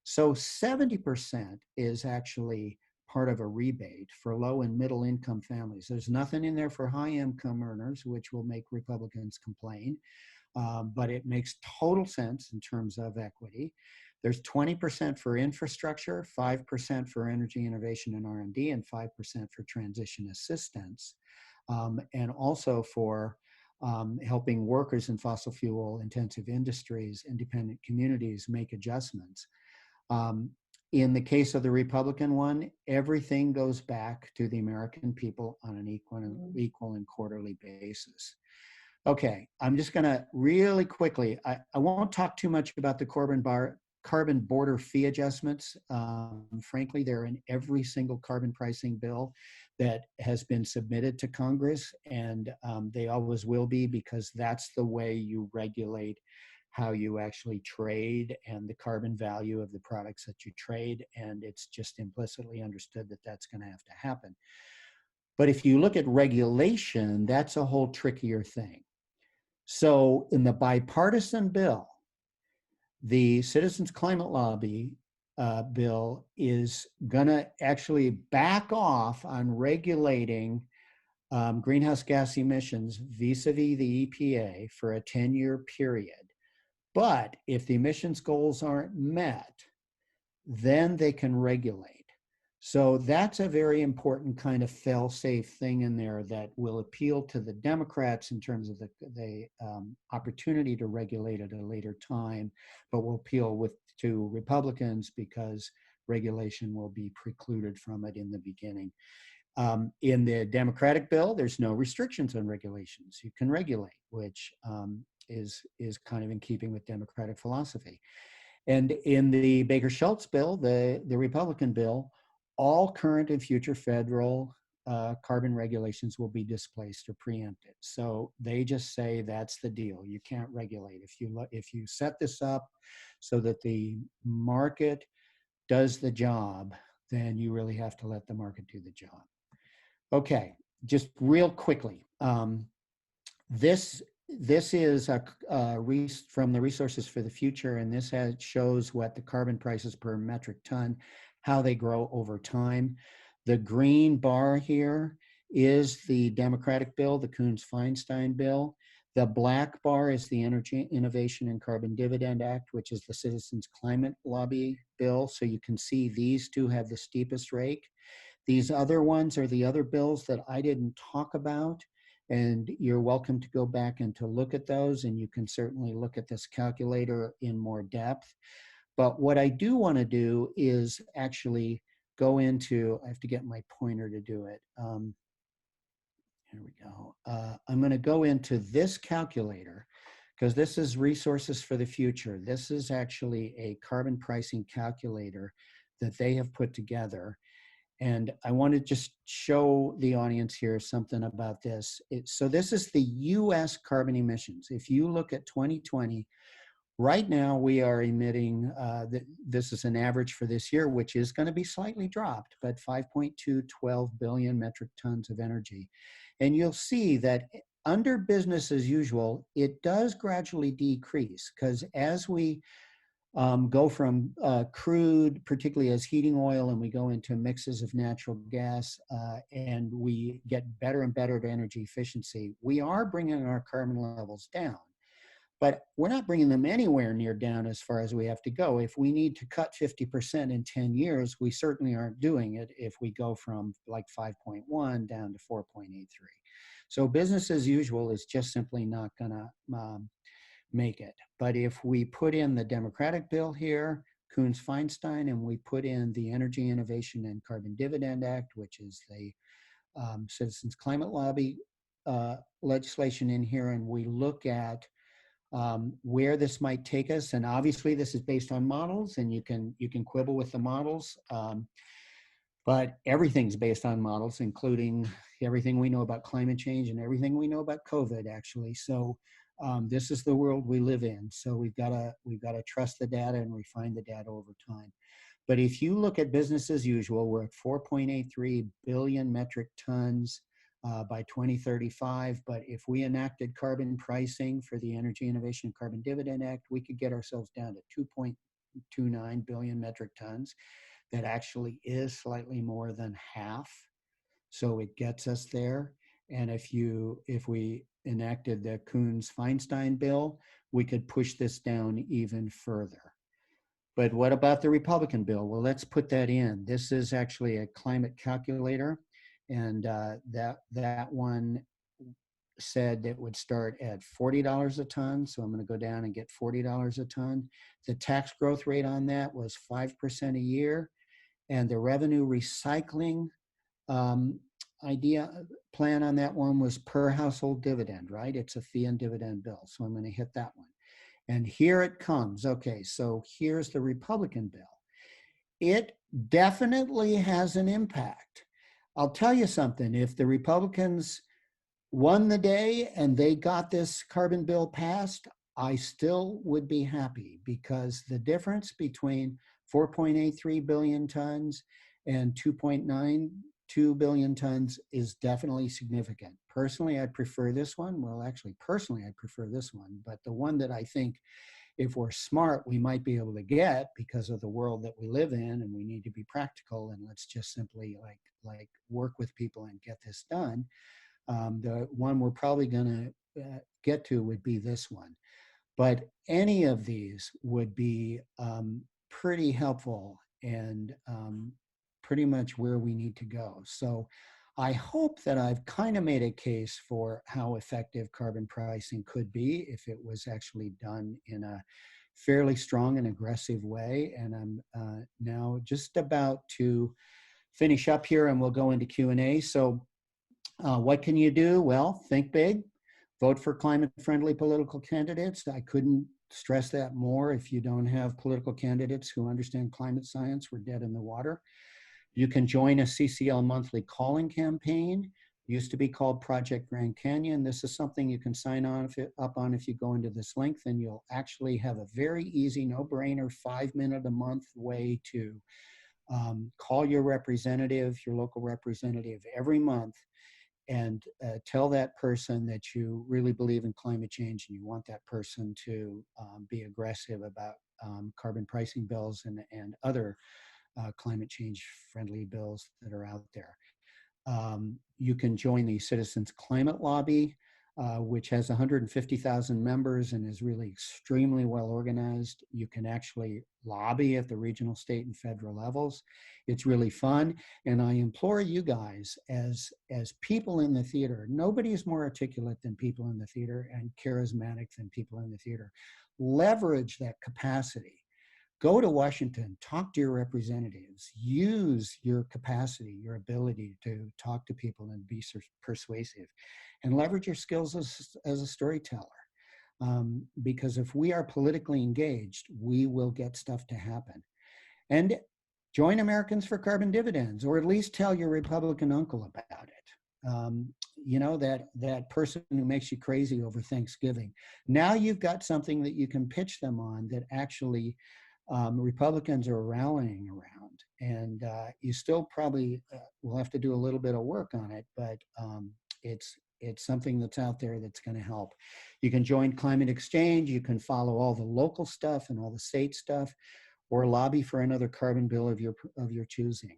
So 70% is actually part of a rebate for low and middle income families. There's nothing in there for high income earners, which will make Republicans complain, but it makes total sense in terms of equity. There's 20% for infrastructure, 5% for energy innovation and R&D, and 5% for transition assistance, and also for helping workers in fossil fuel intensive industries, independent communities make adjustments. In the case of the Republican one, everything goes back to the American people on an equal and quarterly basis. Okay, I'm just gonna really quickly, I won't talk too much about the carbon border fee adjustments. Frankly, they're in every single carbon pricing bill that has been submitted to Congress, and they always will be, because that's the way you regulate how you actually trade and the carbon value of the products that you trade. And it's just implicitly understood that that's going to have to happen. But if you look at regulation, that's a whole trickier thing. So in the bipartisan bill, the Citizens Climate Lobby bill is going to actually back off on regulating greenhouse gas emissions vis-a-vis the EPA for a 10-year period. But if the emissions goals aren't met, then they can regulate. So that's a very important kind of fail-safe thing in there that will appeal to the Democrats in terms of the opportunity to regulate at a later time, but will appeal to Republicans because regulation will be precluded from it in the beginning. In the Democratic bill, there's no restrictions on regulations. You can regulate, which is kind of in keeping with Democratic philosophy. And in the Baker-Schultz bill, the Republican bill, all current and future federal carbon regulations will be displaced or preempted. So they just say that's the deal. You can't regulate. If you set this up so that the market does the job, then you really have to let the market do the job. Okay, just real quickly. This is from the Resources for the Future, and this shows what the carbon prices per metric ton, how they grow over time. The green bar here is the Democratic bill, the Coons-Feinstein bill. The black bar is the Energy Innovation and Carbon Dividend Act, which is the Citizens Climate Lobby bill. So you can see these two have the steepest rate. These other ones are the other bills that I didn't talk about, and you're welcome to go back and to look at those, and you can certainly look at this calculator in more depth. But what I do want to do is actually go into, I have to get my pointer to do it. Here we go. I'm going to go into this calculator because this is Resources for the Future. This is actually a carbon pricing calculator that they have put together. And I want to just show the audience here something about this. So this is the US carbon emissions. If you look at 2020, right now we are emitting, this is an average for this year, which is going to be slightly dropped, but 5.212 billion metric tons of energy. And you'll see that under business as usual, it does gradually decrease, because as we go from crude, particularly as heating oil, and we go into mixes of natural gas, and we get better and better at energy efficiency, we are bringing our carbon levels down. but we're not bringing them anywhere near down as far as we have to go. If we need to cut 50% in 10 years, we certainly aren't doing it if we go from like 5.1 down to 4.83. So business as usual is just simply not going to make it. But if we put in the Democratic bill here, Coons Feinstein, and we put in the Energy Innovation and Carbon Dividend Act, which is the Citizens Climate Lobby legislation in here, and we look at where this might take us. And obviously this is based on models, and you can quibble with the models, but everything's based on models, including everything we know about climate change and everything we know about COVID, actually. So this is the world we live in. So we've got to trust the data and refine the data over time. But if you look at business as usual, we're at 4.83 billion metric tons by 2035. But if we enacted carbon pricing for the Energy Innovation and Carbon Dividend Act, we could get ourselves down to 2.29 billion metric tons. That actually is slightly more than half. So it gets us there. And if we enacted the Coons-Feinstein bill, we could push this down even further. But what about the Republican bill? Well, let's put that in. This is actually a climate calculator, and that one said it would start at $40 a ton. So I'm going to go down and get $40 a ton. The tax growth rate on that was 5% a year, and the revenue recycling plan on that one was per household dividend, right? It's a fee and dividend bill. So I'm going to hit that one. And here it comes. Okay, so here's the Republican bill. It definitely has an impact. I'll tell you something, if the Republicans won the day and they got this carbon bill passed, I still would be happy, because the difference between 4.83 billion tons and 2.92 billion tons is definitely significant. Personally, I prefer this one. Well, actually, personally, I prefer this one. But the one that I think, if we're smart, we might be able to get, because of the world that we live in, and we need to be practical, and let's just simply like work with people and get this done. The one we're probably going to get to would be this one. But any of these would be pretty helpful and pretty much where we need to go. So I hope that I've kind of made a case for how effective carbon pricing could be if it was actually done in a fairly strong and aggressive way. And I'm now just about to finish up here, and we'll go into Q&A. So what can you do? Well, think big. Vote for climate-friendly political candidates. I couldn't stress that more. If you don't have political candidates who understand climate science, we're dead in the water. You can join a CCL monthly calling campaign. Used to be called Project Grand Canyon. This is something you can sign up on if you go into this link. Then you'll actually have a very easy, no-brainer, 5-minute a month way to call your representative, your local representative, every month, and tell that person that you really believe in climate change and you want that person to be aggressive about carbon pricing bills and other climate change friendly bills that are out there. You can join the Citizens Climate Lobby, which has 150,000 members and is really extremely well organized. You can actually lobby at the regional, state, and federal levels. It's really fun. And I implore you guys, as people in the theater, nobody is more articulate than people in the theater and charismatic than people in the theater. Leverage that capacity. Go to Washington, talk to your representatives, use your capacity, your ability to talk to people and be persuasive, and leverage your skills as a storyteller. Because if we are politically engaged, we will get stuff to happen. And join Americans for Carbon Dividends, or at least tell your Republican uncle about it. You know, that person who makes you crazy over Thanksgiving. Now you've got something that you can pitch them on that actually Republicans are rallying around, and you still probably will have to do a little bit of work on it, but it's something that's out there that's going to help. You can join Climate Exchange. You can follow all the local stuff and all the state stuff, or lobby for another carbon bill of your choosing.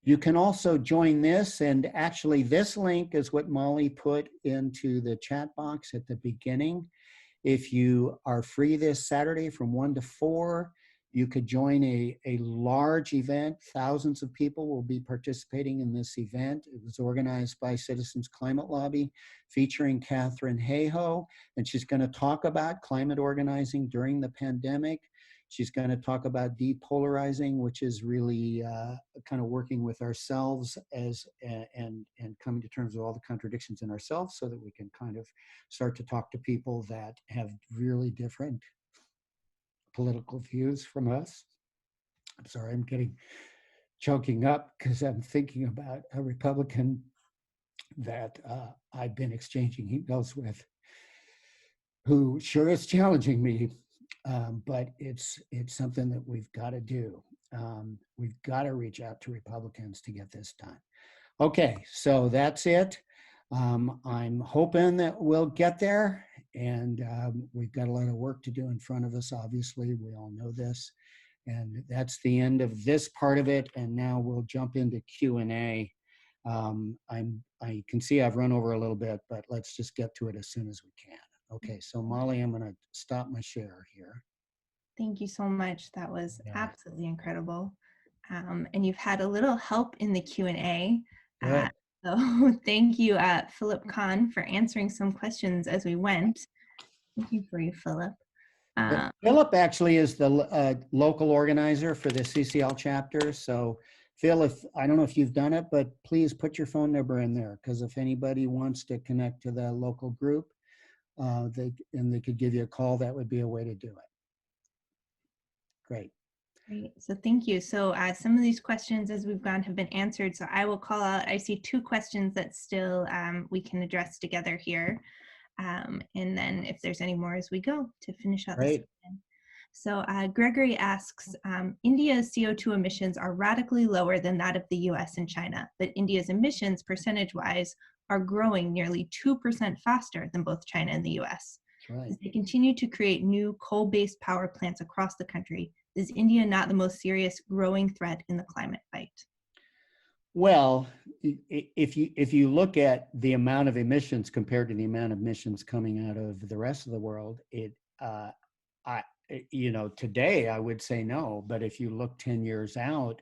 You can also join this, and actually this link is what Molly put into the chat box at the beginning. If you are free this Saturday from 1 to 4, you could join a large event. Thousands of people will be participating in this event. It was organized by Citizens Climate Lobby, featuring Catherine Hayhoe, and she's going to talk about climate organizing during the pandemic. She's going to talk about depolarizing, which is really kind of working with ourselves as and coming to terms with all the contradictions in ourselves, so that we can kind of start to talk to people that have really different political views from us. I'm sorry, I'm getting choking up because I'm thinking about a Republican that I've been exchanging emails with, who sure is challenging me, but it's something that we've got to do. We've got to reach out to Republicans to get this done. Okay, so that's it. I'm hoping that we'll get there, and we've got a lot of work to do in front of us. Obviously, we all know this, and that's the end of this part of it. And now we'll jump into Q&A. I can see I've run over a little bit, but let's just get to it as soon as we can. Okay, so Molly, I'm going to stop my share here. Thank you so much. That was Yeah. absolutely incredible. And you've had a little help in the Q&A. Good. So thank you, Philip Kahn, for answering some questions as we went. Thank you for you, Philip. Philip actually is the local organizer for the CCL chapter. So Phil, I don't know if you've done it, but please put your phone number in there, because if anybody wants to connect to the local group, they could give you a call, that would be a way to do it. Great. Great. So thank you. So some of these questions as we've gone have been answered. So I will call out, I see 2 questions that still we can address together here. And then if there's any more as we go to finish out this. So Gregory asks, India's CO2 emissions are radically lower than that of the US and China, but India's emissions percentage-wise are growing nearly 2% faster than both China and the US. Right. As they continue to create new coal-based power plants across the country, is India not the most serious growing threat in the climate fight? Well, if you look at the amount of emissions compared to the amount of emissions coming out of the rest of the world, today I would say no, but if you look 10 years out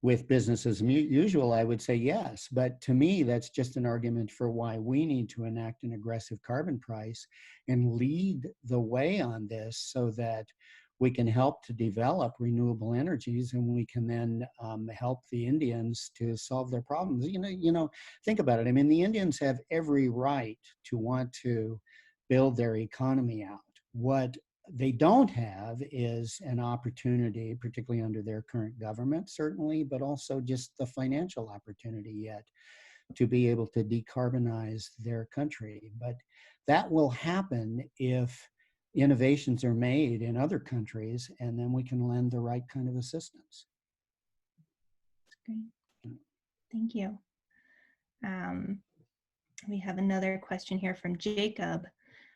with business as usual, I would say yes. But to me, that's just an argument for why we need to enact an aggressive carbon price and lead the way on this, so that we can help to develop renewable energies, and we can then help the Indians to solve their problems. Think about it. I mean, the Indians have every right to want to build their economy out. What they don't have is an opportunity, particularly under their current government, certainly, but also just the financial opportunity yet to be able to decarbonize their country. But that will happen if innovations are made in other countries, and then we can lend the right kind of assistance. Great. Thank you. We have another question here from Jacob.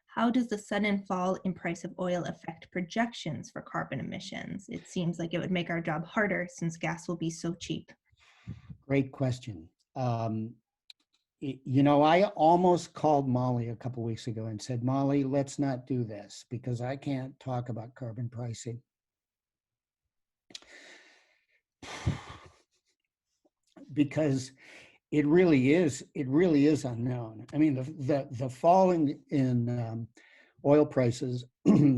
How does the sudden fall in price of oil affect projections for carbon emissions? It seems like it would make our job harder since gas will be so cheap. Great question. I almost called Molly a couple weeks ago and said, Molly, let's not do this, because I can't talk about carbon pricing. Because it really is unknown. I mean, the fall in oil prices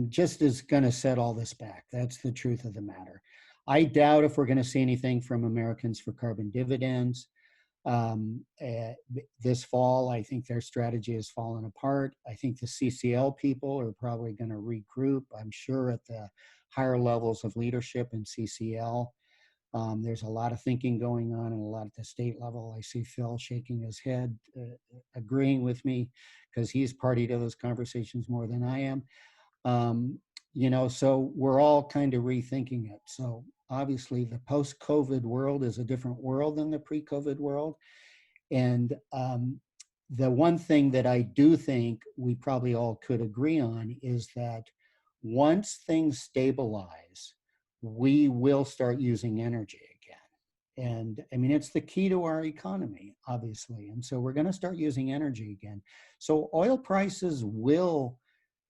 just is going to set all this back. That's the truth of the matter. I doubt if we're going to see anything from Americans for carbon dividends. This fall, I think their strategy has fallen apart. I think the CCL people are probably going to regroup, I'm sure, at the higher levels of leadership in CCL. There's a lot of thinking going on, and a lot at the state level. I see Phil shaking his head, agreeing with me, because he's party to those conversations more than I am. So we're all kind of rethinking it. So obviously the post-COVID world is a different world than the pre-COVID world. And the one thing that I do think we probably all could agree on is that once things stabilize, we will start using energy again. And I mean, it's the key to our economy, obviously. And so we're going to start using energy again. So oil prices will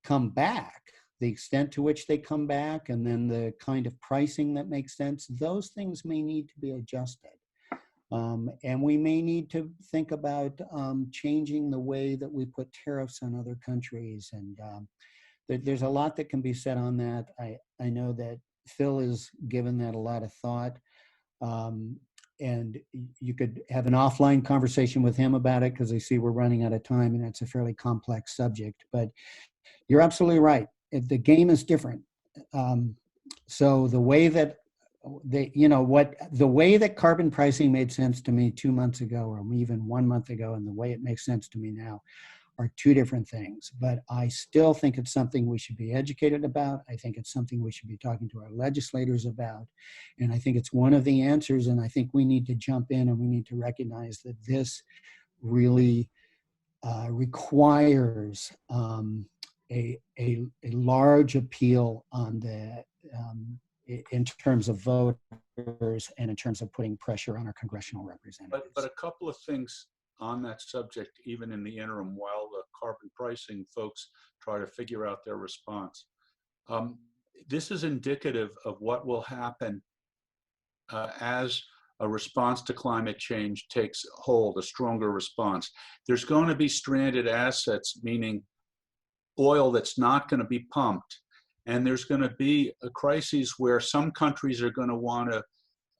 come back, the extent to which they come back, and then the kind of pricing that makes sense, those things may need to be adjusted. And we may need to think about changing the way that we put tariffs on other countries. And there's a lot that can be said on that. I know that Phil has given that a lot of thought. And you could have an offline conversation with him about it, because I see we're running out of time and it's a fairly complex subject. But you're absolutely right. The game is different. So the way that the way that carbon pricing made sense to me 2 months ago, or even 1 month ago, and the way it makes sense to me now are two different things. But I still think it's something we should be educated about. I think it's something we should be talking to our legislators about. And I think it's one of the answers. And I think we need to jump in and we need to recognize that this really requires a large appeal on the in terms of voters and in terms of putting pressure on our congressional representatives. But a couple of things on that subject, even in the interim, while the carbon pricing folks try to figure out their response. This is indicative of what will happen as a response to climate change takes hold, a stronger response. There's going to be stranded assets, meaning oil that's not going to be pumped. And there's going to be a crisis where some countries are going to want to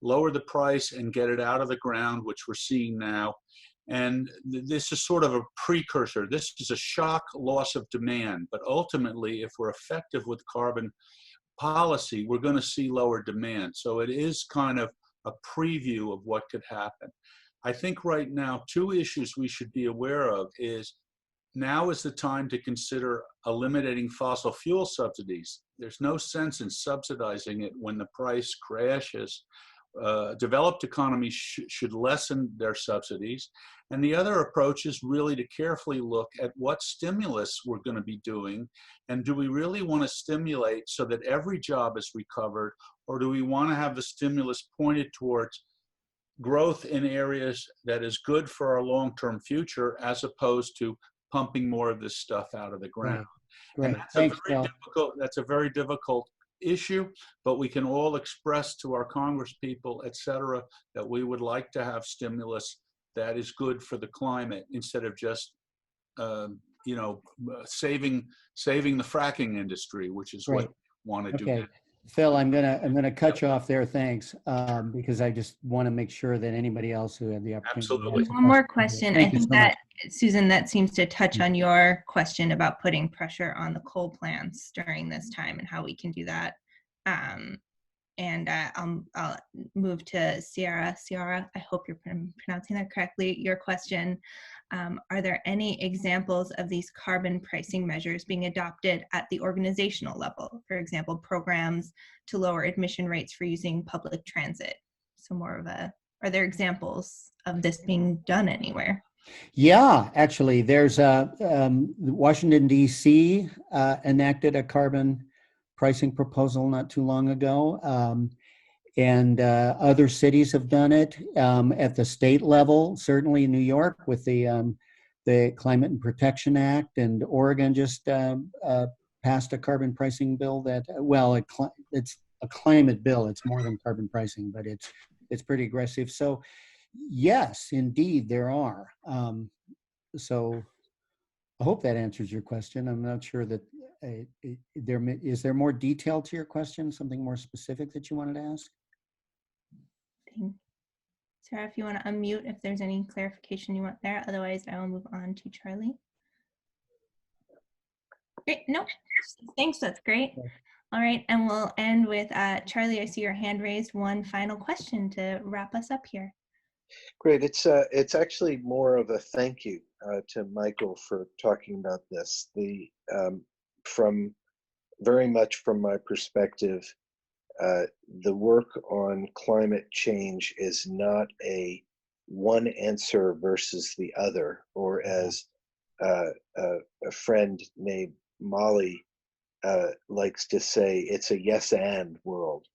lower the price and get it out of the ground, which we're seeing now. And this is sort of a precursor. This is a shock loss of demand. But ultimately, if we're effective with carbon policy, we're going to see lower demand. So it is kind of a preview of what could happen. I think right now, two issues we should be aware of is now is the time to consider eliminating fossil fuel subsidies. There's no sense in subsidizing it when the price crashes. Developed economies should lessen their subsidies. And the other approach is really to carefully look at what stimulus we're going to be doing. And do we really want to stimulate so that every job is recovered? Or do we want to have the stimulus pointed towards growth in areas that is good for our long-term future, as opposed to pumping more of this stuff out of the ground? Right. And that's a very difficult issue, but we can all express to our Congress people, et cetera, that we would like to have stimulus that is good for the climate, instead of just saving the fracking industry, which is what we want to do. Okay. Phil, I'm gonna cut you off there. Thanks, because I just want to make sure that anybody else who had the opportunity. Absolutely. One more question. I think that, Susan, that seems to touch on your question about putting pressure on the coal plants during this time and how we can do that. I'll move to Ciara. Ciara, I hope you're pronouncing that correctly. Your question, are there any examples of these carbon pricing measures being adopted at the organizational level? For example, programs to lower admission rates for using public transit. So are there examples of this being done anywhere? Yeah, actually, there's Washington, D.C. Enacted a carbon pricing proposal not too long ago. And other cities have done it at the state level, certainly in New York with the Climate and Protection Act, and Oregon just passed a carbon pricing bill that, it's a climate bill. It's more than carbon pricing, but it's pretty aggressive. So yes, indeed, there are. So I hope that answers your question. I'm not sure that is there more detail to your question, something more specific that you wanted to ask? Sarah, if you want to unmute, if there's any clarification you want there. Otherwise, I will move on to Charlie. Great. No, thanks. That's great. All right. And we'll end with Charlie. I see your hand raised. One final question to wrap us up here. Great. It's actually more of a thank you to Michael for talking about this. Very much from my perspective, the work on climate change is not a one answer versus the other, or as a friend named Molly likes to say, it's a yes and world.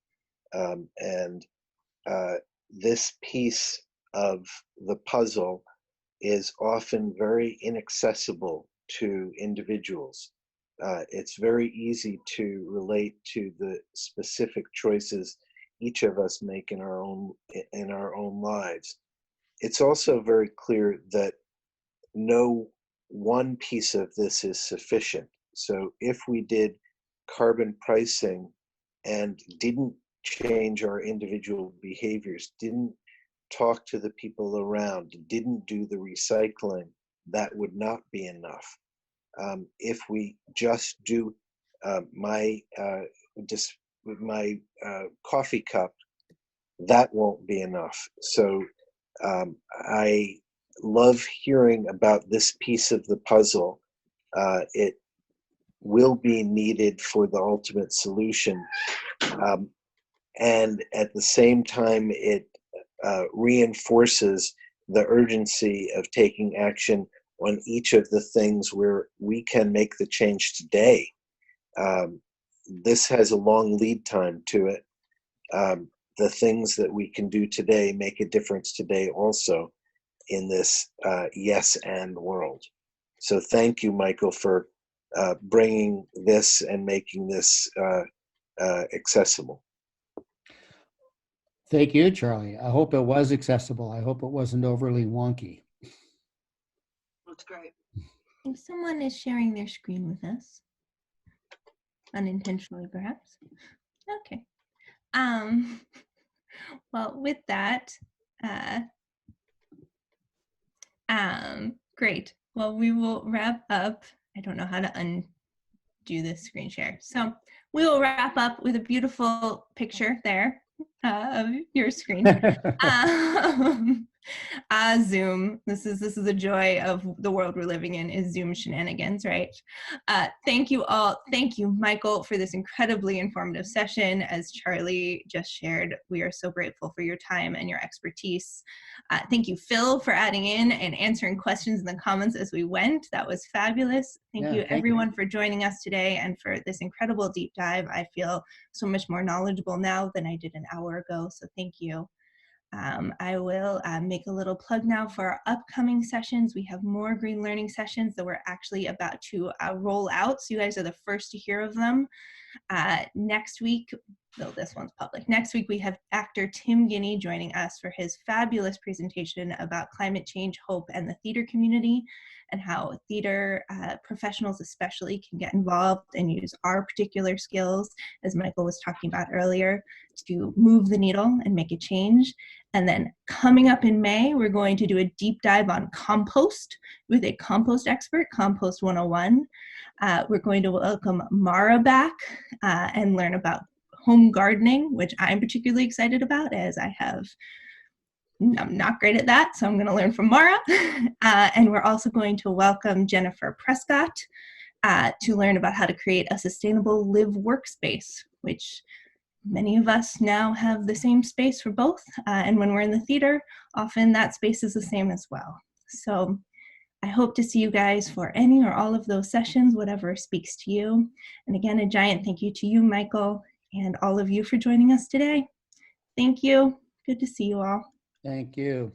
This piece of the puzzle is often very inaccessible to individuals. It's very easy to relate to the specific choices each of us make in our own lives. It's also very clear that no one piece of this is sufficient. So if we did carbon pricing and didn't change our individual behaviors, didn't talk to the people around, didn't do the recycling, that would not be enough. If we just do my coffee cup, that won't be enough. So I love hearing about this piece of the puzzle. It will be needed for the ultimate solution. And at the same time, it reinforces the urgency of taking action on each of the things where we can make the change today. This has a long lead time to it. The things that we can do today make a difference today also in this yes and world. So thank you, Michael, for bringing this and making this accessible. Thank you, Charlie. I hope it was accessible. I hope it wasn't overly wonky. That's great. I think someone is sharing their screen with us. Unintentionally, perhaps. Okay. Well, with that, great. Well, we will wrap up. I don't know how to undo this screen share. So we will wrap up with a beautiful picture there of your screen. Zoom. This is a joy of the world we're living in, is Zoom shenanigans, right? Thank you all. Thank you, Michael, for this incredibly informative session. As Charlie just shared, we are so grateful for your time and your expertise. Thank you, Phil, for adding in and answering questions in the comments as we went. That was fabulous. Thank you, everyone, for joining us today and for this incredible deep dive. I feel so much more knowledgeable now than I did an hour ago, so thank you. I will make a little plug now for our upcoming sessions. We have more green learning sessions that we're actually about to roll out, so you guys are the first to hear of them. Next week, though this one's public, next week we have actor Tim Guinea joining us for his fabulous presentation about climate change, hope, and the theater community, and how theater professionals especially can get involved and use our particular skills, as Michael was talking about earlier, to move the needle and make a change. And then coming up in May, we're going to do a deep dive on compost with a compost expert, Compost 101. We're going to welcome Mara back and learn about home gardening, which I'm particularly excited about, as I'm not great at that, so I'm going to learn from Mara. And we're also going to welcome Jennifer Prescott to learn about how to create a sustainable live workspace, which many of us now have the same space for both. And when we're in the theater, often that space is the same as well. So I hope to see you guys for any or all of those sessions, whatever speaks to you. And again, a giant thank you to you, Michael, and all of you for joining us today. Thank you. Good to see you all. Thank you.